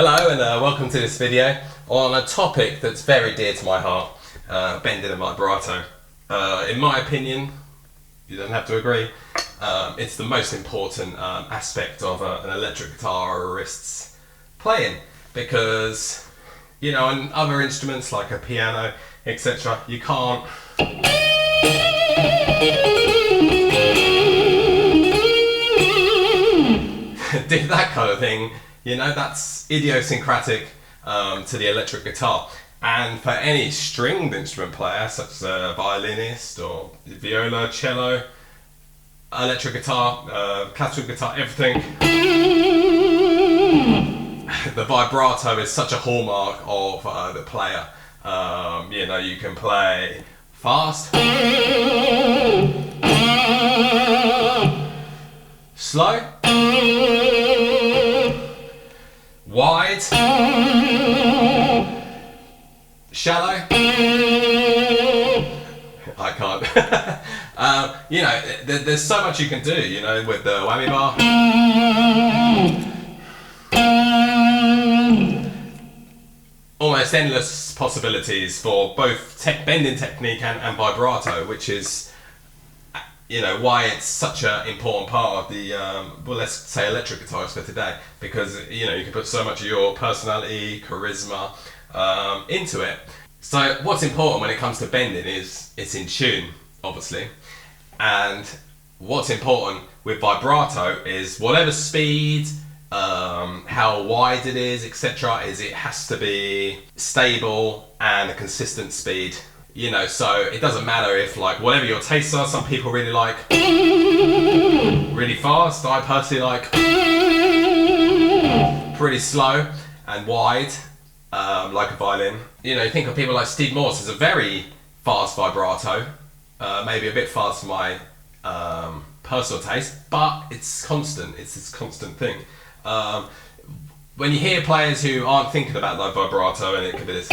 Hello and welcome to this video on a topic that's very dear to my heart, bending and vibrato. In my opinion, you don't have to agree, it's the most important aspect of an electric guitarist's playing, because, you know, on other instruments like a piano, etc., you can't do that kind of thing. You know, that's idiosyncratic to the electric guitar. And for any stringed instrument player, such as a violinist or viola, cello, electric guitar, classical guitar, everything, the vibrato is such a hallmark of the player. You know, you can play fast, slow, wide, shallow. I can't. You know, there's so much you can do, you know, with the whammy bar. Almost endless possibilities for both bending technique and vibrato, which is, you know, why it's such an important part of the, well, let's say electric guitars for today, because, you know, you can put so much of your personality, charisma into it. So what's important when it comes to bending is it's in tune, obviously, and what's important with vibrato is whatever speed, how wide it is, etc., is it has to be stable and a consistent speed. You know, so it doesn't matter if, like, whatever your tastes are. Some people really like really fast. I personally like pretty slow and wide, like a violin. You know, you think of people like Steve Morse as a very fast vibrato, maybe a bit fast for my personal taste, but it's constant. It's this constant thing. When you hear players who aren't thinking about that vibrato, and it could be this,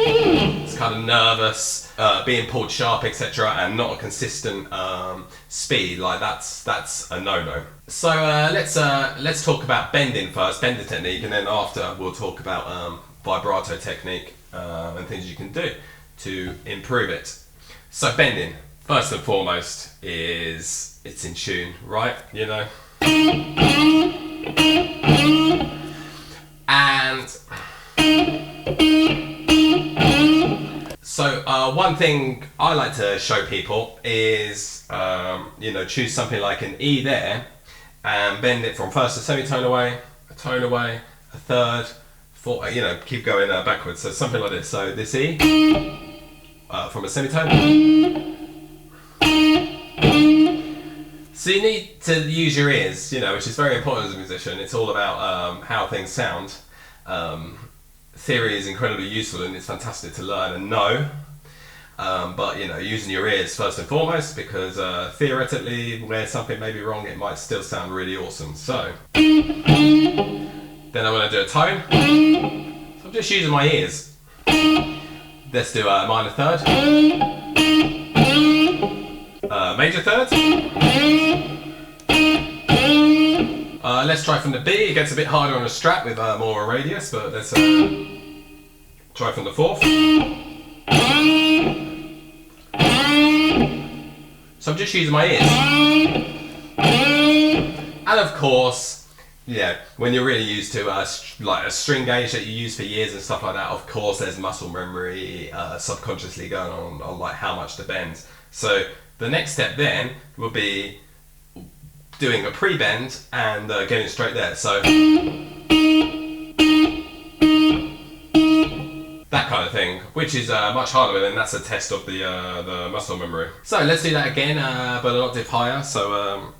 it's kind of nervous, being pulled sharp, etc., and not a consistent speed, like that's a no-no. So let's talk about bending first, bending technique, and then after we'll talk about vibrato technique and things you can do to improve it. So bending, first and foremost, is it's in tune, right? You know. And so one thing I like to show people is, you know, choose something like an E there and bend it from first a semitone away, a tone away, a third, fourth, you know, keep going backwards. So something like this. So this E from a semitone. So you need to use your ears, you know, which is very important as a musician. It's all about how things sound. Theory is incredibly useful and it's fantastic to learn and know. But, you know, using your ears first and foremost, because theoretically, where something may be wrong, it might still sound really awesome. So, then I'm going to do a tone. So I'm just using my ears. Let's do a minor third. Major third. Let's try from the B. It gets a bit harder on a strat with more radius, but let's try from the fourth. So I'm just using my ears. And of course, yeah, when you're really used to like a string gauge that you use for years and stuff like that, of course there's muscle memory subconsciously going on like how much to bend. So the next step then will be doing a pre-bend and getting straight there. So that kind of thing, which is much harder, and that's a test of the muscle memory. So let's do that again, but an octave higher. So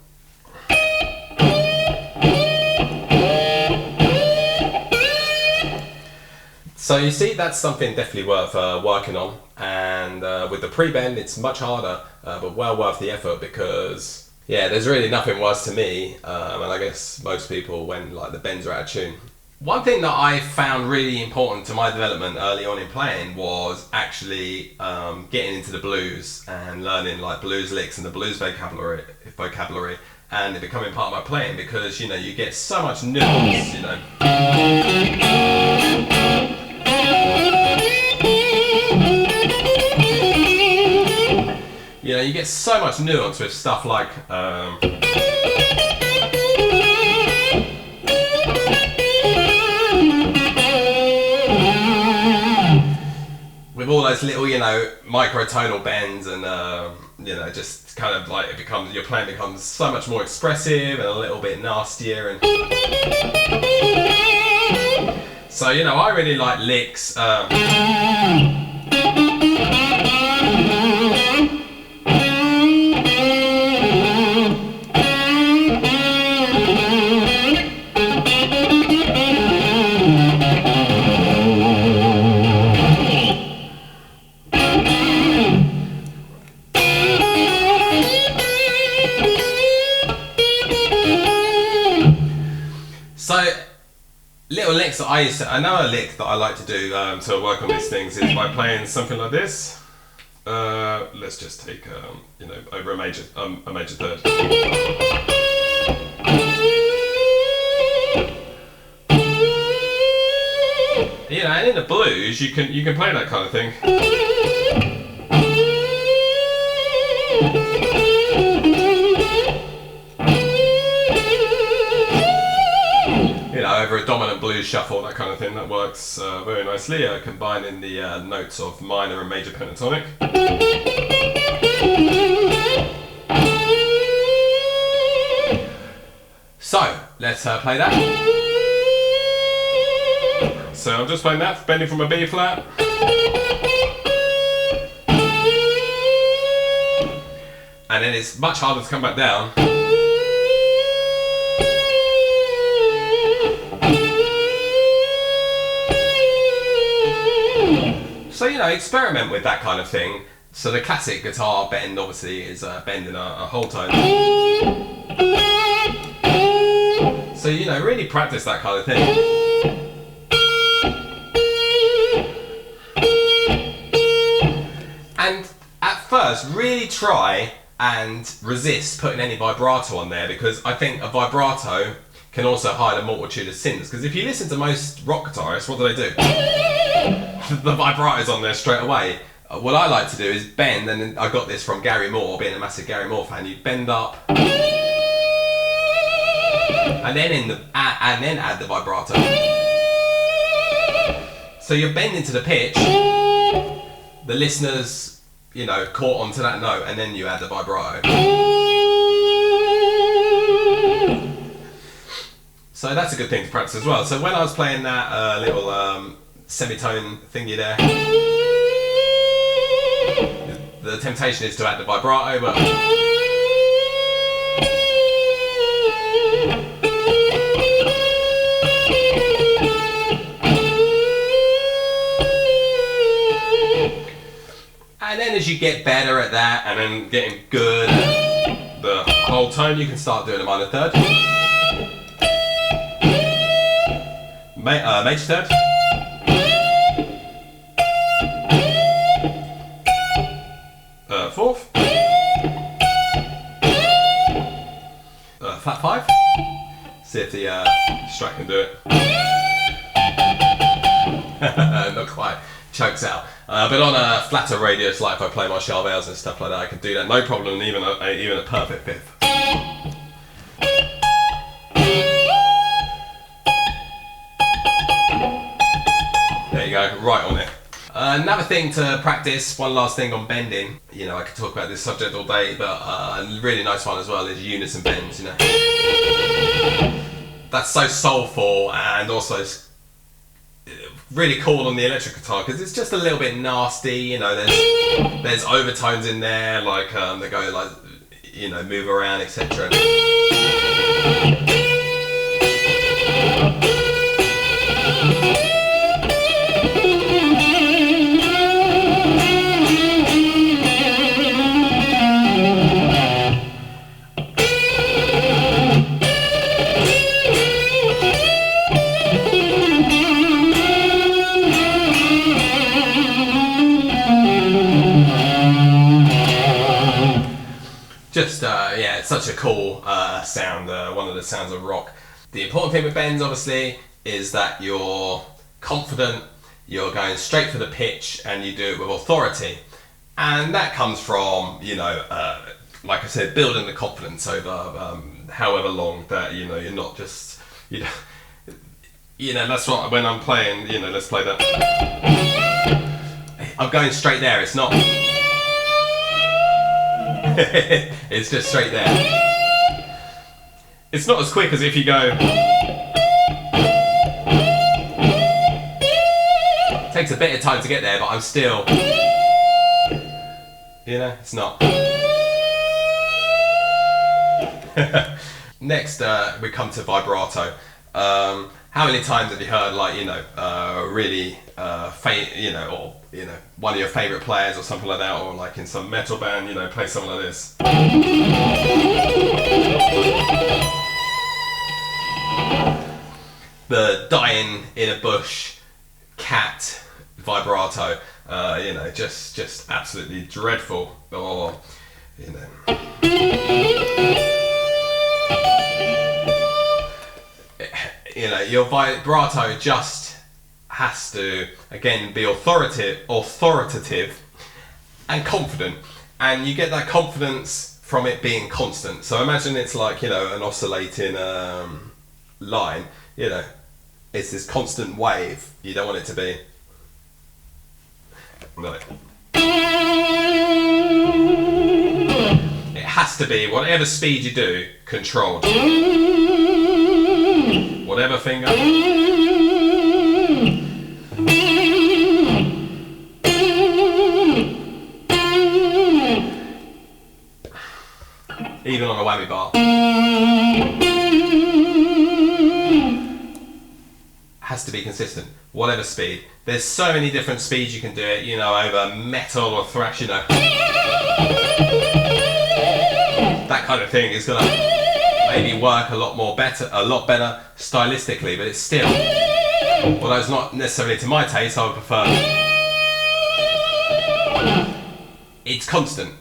so you see, that's something definitely worth working on, and with the pre-bend it's much harder, but well worth the effort, because yeah, there's really nothing worse to me, and I guess most people, when like the bends are out of tune. One thing that I found really important to my development early on in playing was actually getting into the blues and learning like blues licks and the blues vocabulary, and it becoming part of my playing, because you know you get so much nuance, you know. You know, you get so much nuance with stuff like with all those little, you know, microtonal bends, and you know, just kind of like your playing becomes so much more expressive and a little bit nastier, and so you know, I really like licks. So, little licks that I know a lick that I like to do to work on these things is by playing something like this. Let's just take, you know, over a major third. You know, and in the blues, you can play that kind of thing. Over a dominant blues shuffle, that kind of thing, that works very nicely, combining the notes of minor and major pentatonic. So, let's play that. So I'm just playing that, bending from a B flat. And then it's much harder to come back down. So, you know, experiment with that kind of thing. So the classic guitar bend obviously is bending a whole tone. So, you know, really practice that kind of thing. And at first, really try and resist putting any vibrato on there, because I think a vibrato can also hide a multitude of sins. Because if you listen to most rock guitarists, what do? The vibrato's on there straight away. What I like to do is bend, and then I got this from Gary Moore, being a massive Gary Moore fan. You bend up, and then add the vibrato. So you're bending to the pitch. The listeners, you know, caught onto that note, and then you add the vibrato. So that's a good thing to practice as well. So when I was playing that little semitone thingy there, the temptation is to add the vibrato, but and then as you get better at that, and then getting good at the whole tone, you can start doing a minor third, major third, fourth, flat five. See if the Strat can do it. Not quite, chokes out. But on a flatter radius, like if I play my Charvels and stuff like that, I can do that no problem, and even a perfect fifth. There you go, right on it. Another thing to practice, one last thing on bending. You know, I could talk about this subject all day, but a really nice one as well is unison bends, you know. That's so soulful, and also really cool on the electric guitar, because it's just a little bit nasty, you know. There's overtones in there, like they go like, you know, move around, etc. it's such a cool sound, one of the sounds of rock. The important thing with bends, obviously, is that you're confident, you're going straight for the pitch, and you do it with authority. And that comes from, like I said, building the confidence over however long that, you're not just, that's what, when I'm playing, let's play that. I'm going straight there, it's not. It's just straight there. It's not as quick as if you go. It takes a bit of time to get there, but I'm still. It's not. Next, we come to vibrato. How many times have you heard, really, or one of your favourite players or something like that, or like in some metal band, play something like this. The dying in a bush cat vibrato, just absolutely dreadful. Or, your vibrato just has to, again, be authoritative and confident, and you get that confidence from it being constant. So imagine it's like, an oscillating line, it's this constant wave. You don't want it to be like, it has to be, whatever speed you do, controlled. Whatever finger. Even on a whammy bar. Has to be consistent. Whatever speed. There's so many different speeds you can do it, over metal or thrash, that kind of thing is gonna maybe work a lot better stylistically, but it's still, although it's not necessarily to my taste, I would prefer, it's constant.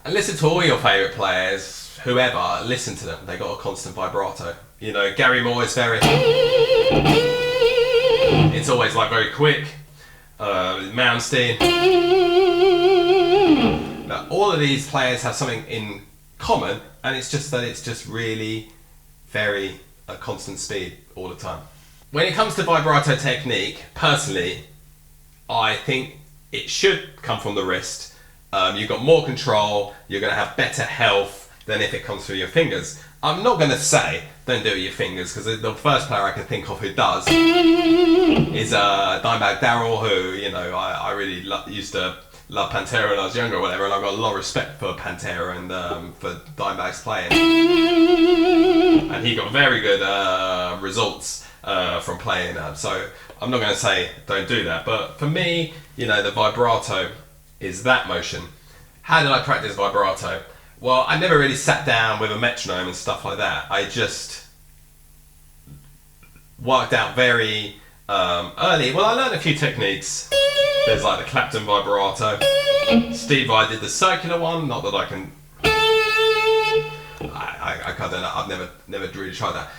And listen to all your favourite players, whoever, listen to them, they got a constant vibrato. Gary Moore is it's always like very quick. Malmsteen. Now, all of these players have something in common, and it's just that it's just really very constant speed all the time. When it comes to vibrato technique, personally, I think it should come from the wrist. You've got more control, you're going to have better health than if it comes through your fingers. I'm not going to say don't do it with your fingers, because the first player I can think of who does is Dimebag Darrell, who, I really used to love Pantera when I was younger or whatever, and I've got a lot of respect for Pantera and for Dimebag's playing. And he got very good results from playing that, so I'm not going to say don't do that. But for me, the vibrato is that motion. How did I practice vibrato? Well, I never really sat down with a metronome and stuff like that. I just worked out very early. Well, I learned a few techniques. There's like the Clapton vibrato. Steve Vai did the circular one. Not that I can. I don't know. I've never really tried that.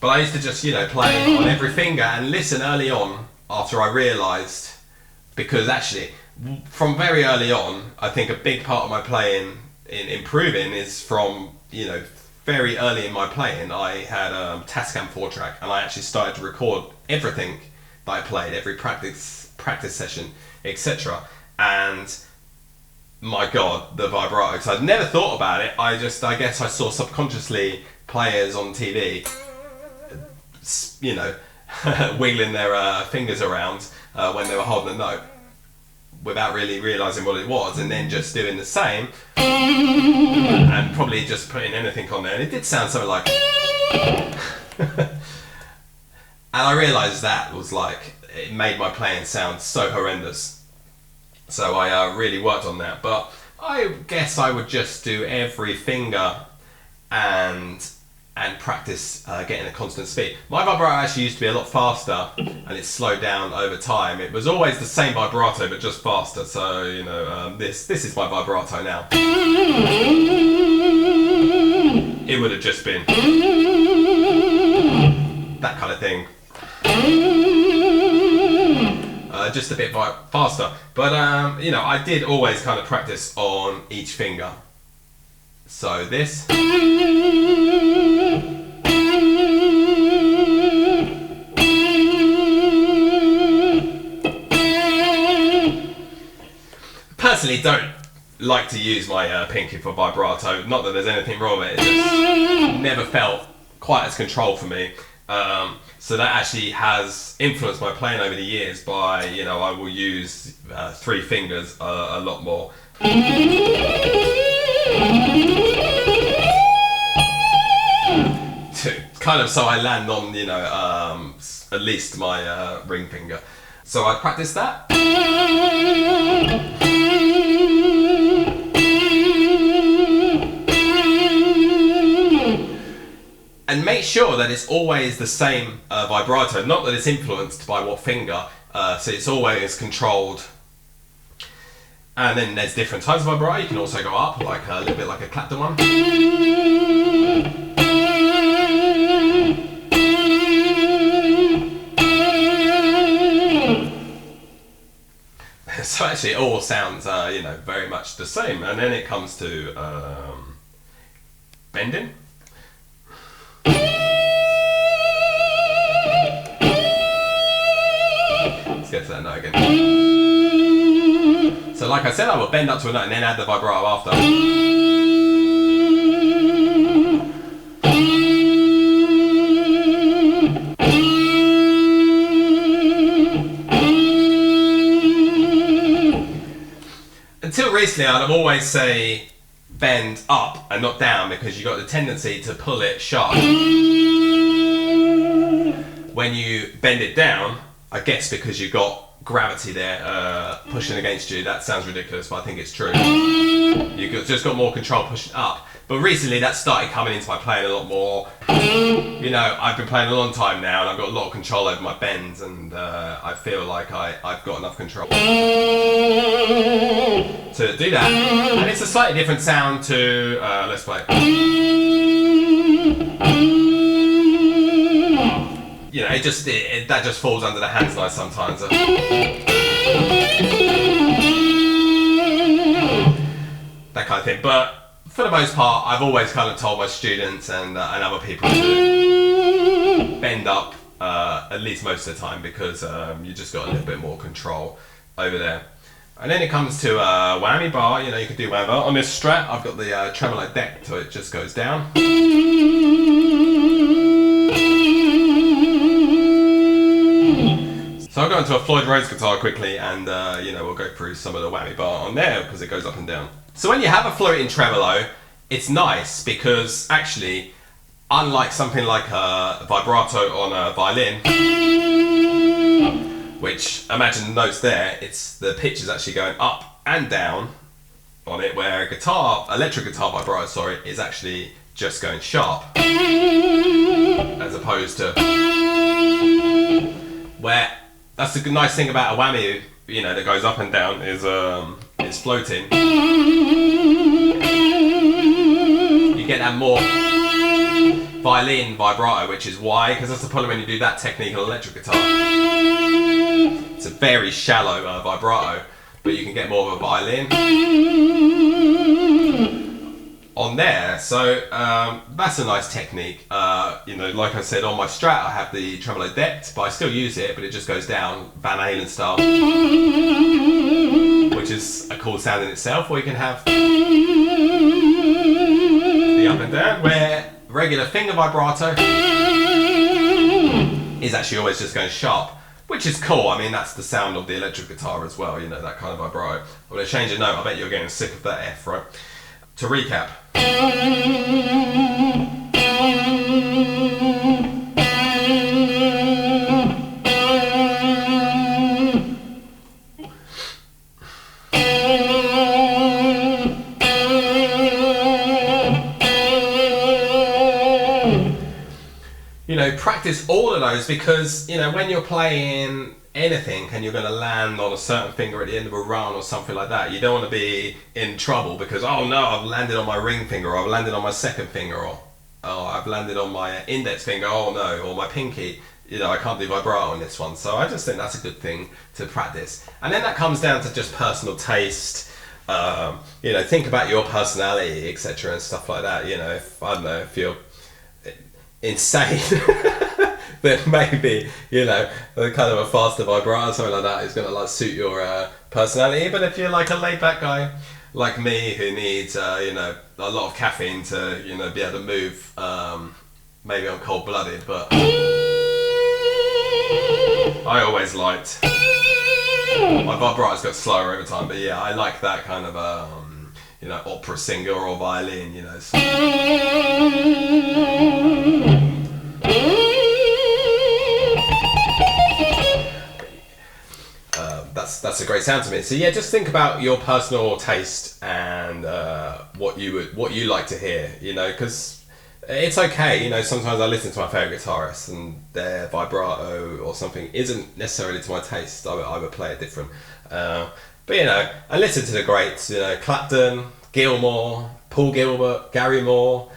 But I used to just play on every finger and listen early on after I realised, because actually from very early on, I think a big part of my playing in improving is from very early in my playing. I had a Tascam 4-track, and I actually started to record everything that I played, every practice session, etc. And my God, the vibrato, because I'd never thought about it. I guess I saw subconsciously players on TV, wiggling their fingers around when they were holding a note, without really realising what it was, and then just doing the same, and probably just putting anything on there, and it did sound something like and I realised that was like, it made my playing sound so horrendous, so I really worked on that. But I guess I would just do every finger and and practice getting a constant speed. My vibrato actually used to be a lot faster, and it's slowed down over time. It was always the same vibrato, but just faster. So you know, this is my vibrato now. It would have just been that kind of thing. Just a bit faster, but you know, I did always kind of practice on each finger. So this, personally don't like to use my pinky for vibrato. Not that there's anything wrong with it, it just never felt quite as controlled for me. So that actually has influenced my playing over the years by, you know, I will use 3 fingers a lot more. Kind of so I land on, you know, at least my ring finger. So I practice that. And make sure that it's always the same vibrato, not that it's influenced by what finger, so it's always controlled. And then there's different types of vibrato. You can also go up, like a little bit like a Clapton one. So actually it all sounds, you know, very much the same. And then it comes to bending. Let's get to that note again. So like I said, I will bend up to a note and then add the vibrato after. Until recently, I'd always say bend up and not down because you've got the tendency to pull it sharp. When you bend it down, I guess because you've got gravity there pushing against you. That sounds ridiculous, but I think it's true. You've just got more control pushing up. But recently that started coming into my playing a lot more. You know, I've been playing a long time now and I've got a lot of control over my bends, and I feel like I've got enough control to do that. And it's a slightly different sound to, let's play. You know, that just falls under the hands nice sometimes. That kind of thing. But for the most part, I've always kind of told my students and other people to bend up at least most of the time, because you just got a little bit more control over there. And then it comes to whammy bar. You know, you can do whammy bar. On this Strat, I've got the tremolo deck, so it just goes down. So I'll go into a Floyd Rose guitar quickly, and you know, we'll go through some of the whammy bar on there because it goes up and down. So when you have a floating tremolo, it's nice because actually, unlike something like a vibrato on a violin, which, imagine the notes there, the pitch is actually going up and down on it, where electric guitar vibrato, sorry, is actually just going sharp, as opposed to where. That's the nice thing about a whammy, you know, that goes up and down, is it's floating. You get that more violin vibrato, which is why, because that's the problem when you do that technique on electric guitar. It's a very shallow vibrato, but you can get more of a violin on there. So that's a nice technique. You know, like I said, on my Strat I have the tremolo decked, but I still use it, but it just goes down Van Halen style, which is a cool sound in itself. Or you can have the up and down, where regular finger vibrato is actually always just going sharp, which is cool. I mean, that's the sound of the electric guitar as well, you know, that kind of vibrato. I'm going to change a note. I bet you're getting sick of that F, right? To recap. practice all of those, because, when you're playing anything and you're going to land on a certain finger at the end of a run or something like that, you don't want to be in trouble because, oh no, I've landed on my ring finger, or I've landed on my second finger, or oh, I've landed on my index finger, oh no, or my pinky. I can't do vibrato on this one. So I just think that's a good thing to practice. And then that comes down to just personal taste. Think about your personality, etc. and stuff like that. If you're insane, then maybe, kind of a faster vibrato or something like that is going to suit your personality. But if you're like a laid back guy like me who needs, a lot of caffeine to, be able to move, maybe I'm cold blooded, but I always liked, my vibrato's got slower over time, but yeah, I like that kind of, opera singer or violin, so. That's a great sound to me. So yeah, just think about your personal taste and what you like to hear, because it's okay, sometimes I listen to my favourite guitarists and their vibrato or something isn't necessarily to my taste. I would play it different. But I listen to the greats, Clapton, Gilmour, Paul Gilbert, Gary Moore,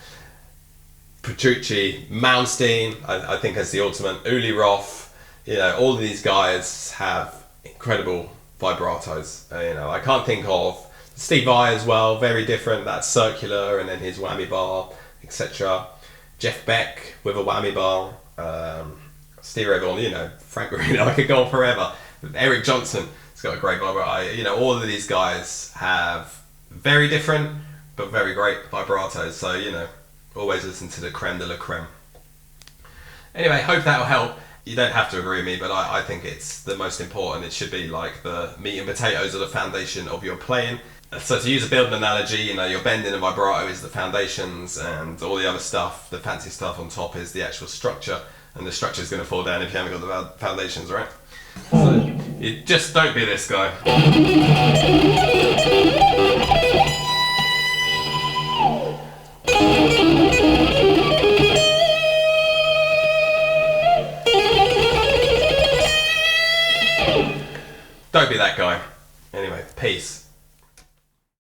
Petrucci, Malmsteen, I think as the ultimate, Uli Roth, all of these guys have incredible vibratos. I can't think of Steve Vai as well, very different, that's circular and then his whammy bar, etc. Jeff Beck with a whammy bar, Steve Ray Vaughan, Frank Marino, I could go on forever. Eric Johnson has got a great vibrato. All of these guys have very different but very great vibratos, so always listen to the creme de la creme. Anyway, hope that'll help. You don't have to agree with me, but I think it's the most important. It should be like the meat and potatoes of the foundation of your playing. So to use a building analogy, your bending and vibrato is the foundations, and all the other stuff, the fancy stuff on top, is the actual structure, and the structure is going to fall down if you haven't got the foundations, right? So you just don't be this guy. Don't be that guy. Anyway, peace.